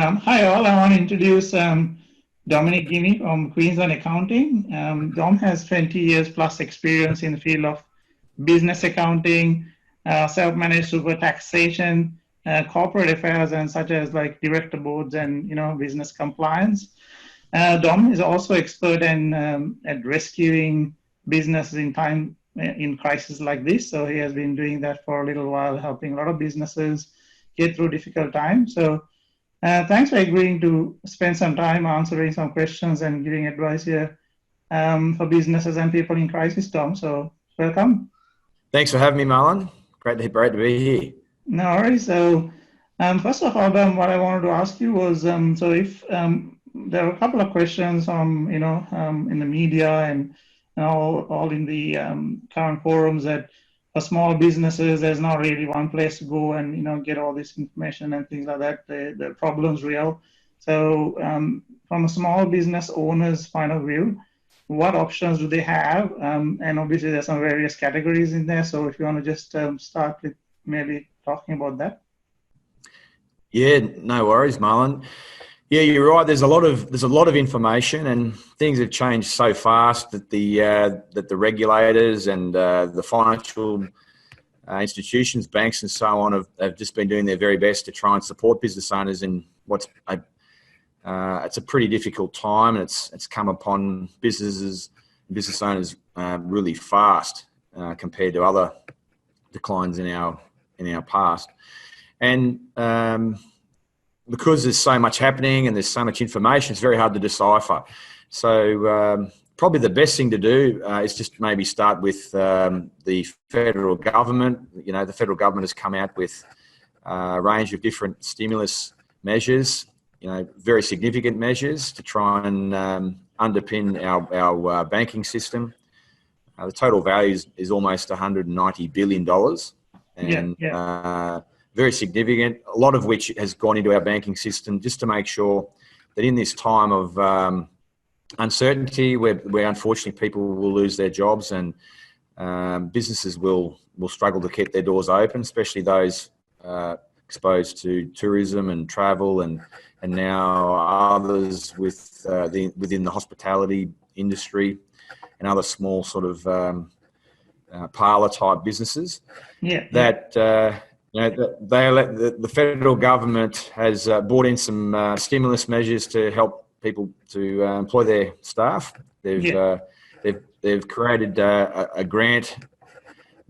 Hi all, I want to introduce Dominic from Queensland Accounting. Dom has 20 years plus experience in the field of business accounting, self-managed super taxation, corporate affairs, and such as like director boards and business compliance. Dom is also expert at rescuing businesses in crisis like this. So he has been doing that for a little while, helping a lot of businesses get through difficult times. So thanks for agreeing to spend some time answering some questions and giving advice here for businesses and people in crisis, Tom. So welcome. Thanks for having me, Marlon. Great to be here. No worries. So first of all, what I wanted to ask you was, so if there are a couple of questions in the media and all in the current forums that for small businesses, there's not really one place to go and get all this information and things like that. The problem's real. So from a small business owner's point of view, what options do they have? And obviously, there's some various categories in there. So if you want to just start with maybe talking about that. Yeah, no worries, Marlon. Yeah, you're right. There's a lot of information, and things have changed so fast that the regulators and the financial institutions, banks, and so on have just been doing their very best to try and support business owners in it's a pretty difficult time, and it's come upon business owners really fast compared to other declines in our past, and because there's so much happening and there's so much information, it's very hard to decipher. So probably the best thing to do is just maybe start with the federal government. The federal government has come out with a range of different stimulus measures, very significant measures to try and underpin our banking system. The total value is almost $190 billion. And very significant, a lot of which has gone into our banking system just to make sure that in this time of uncertainty where unfortunately people will lose their jobs and businesses will struggle to keep their doors open, especially those exposed to tourism and travel and now others within the hospitality industry and other small sort of parlour type businesses. The federal government has brought in some stimulus measures to help people to employ their staff. They've created a grant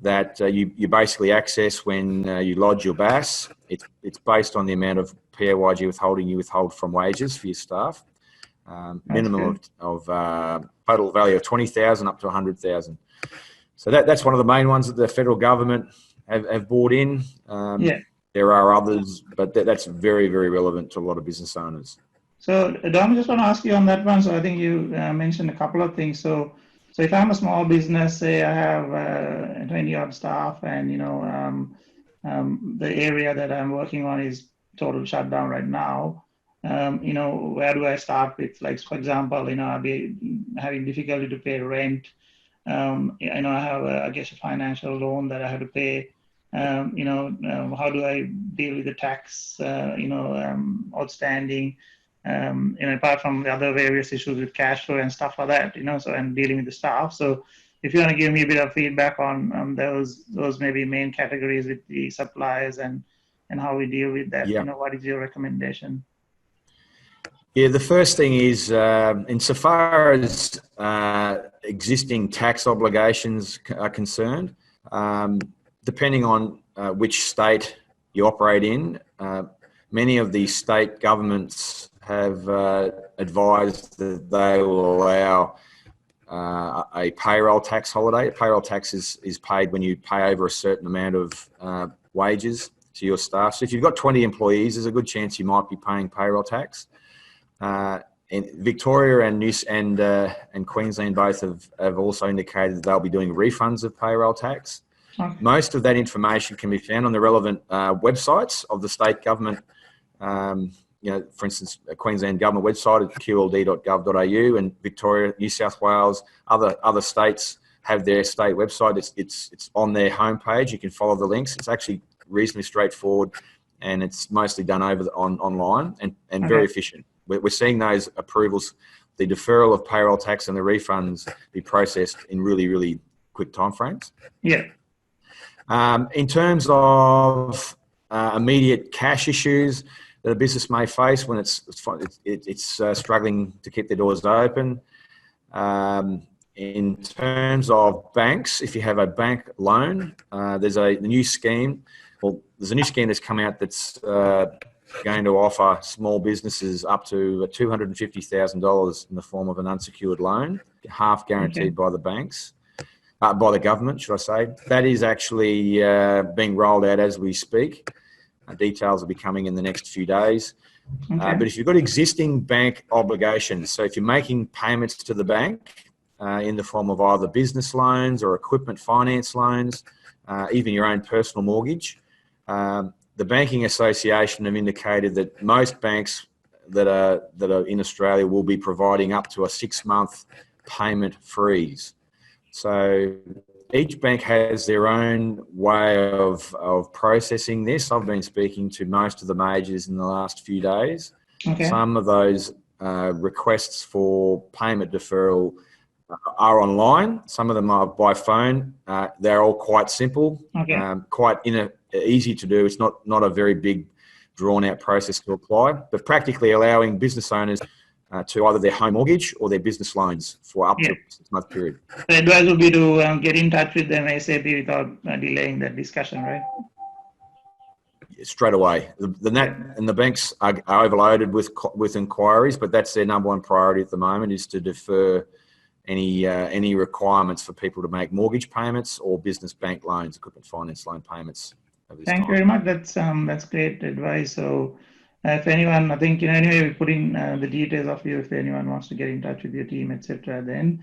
that you basically access when you lodge your BAS. It's based on the amount of PAYG withholding you withhold from wages for your staff. Minimum of total value of $20,000 up to $100,000. So that's one of the main ones that the federal government have brought in. There are others, but that's very, very relevant to a lot of business owners. So, Dom, I just want to ask you on that one. So I think you mentioned a couple of things. So if I'm a small business, say I have 20 odd staff and, the area that I'm working on is total shutdown right now. Where do I start with? Like, for example, I'll be having difficulty to pay rent. I have, I guess, a financial loan that I have to pay. How do I deal with the tax, outstanding, apart from the other various issues with cash flow and stuff like that, so and dealing with the staff. So if you want to give me a bit of feedback on those maybe main categories with the suppliers and how we deal with that, what is your recommendation? Yeah, the first thing is, insofar as existing tax obligations are concerned, depending on which state you operate in, many of the state governments have advised that they will allow a payroll tax holiday. Payroll tax is paid when you pay over a certain amount of wages to your staff. So if you've got 20 employees, there's a good chance you might be paying payroll tax. And Victoria and Queensland both have also indicated that they'll be doing refunds of payroll tax. Okay. Most of that information can be found on the relevant websites of the state government. For instance, a Queensland government website at qld.gov.au, and Victoria, New South Wales, other states have their state website. It's on their homepage. You can follow the links. It's actually reasonably straightforward and it's mostly done online and very efficient. We're seeing those approvals, the deferral of payroll tax and the refunds be processed in really, really quick timeframes. Yeah. In terms of immediate cash issues that a business may face when it's struggling to keep their doors open. In terms of banks, if you have a bank loan, there's a new scheme. Well, there's a new scheme that's come out that's going to offer small businesses up to $250,000 in the form of an unsecured loan, half guaranteed by the banks. By the government, should I say. That is actually being rolled out as we speak. Details will be coming in the next few days. But if you've got existing bank obligations, so if you're making payments to the bank in the form of either business loans or equipment finance loans, even your own personal mortgage, the Banking Association have indicated that most banks that are in Australia will be providing up to a 6-month payment freeze. So each bank has their own way of processing this. I've been speaking to most of the majors in the last few days. Some of those requests for payment deferral are online. Some of them are by phone. They're all quite simple, quite easy to do. It's not a very big, drawn-out process to apply, but practically allowing business owners to either their home mortgage or their business loans for up to a 6-month period. The advice would be to get in touch with them ASAP without delaying that discussion, right? Straight away. The banks are overloaded with inquiries, but that's their number one priority at the moment, is to defer any requirements for people to make mortgage payments or business bank loans, equipment finance loan payments. Thank you very much. That's great advice. So if anyone, I think, anyway, we put in the details of you if anyone wants to get in touch with your team, etc. then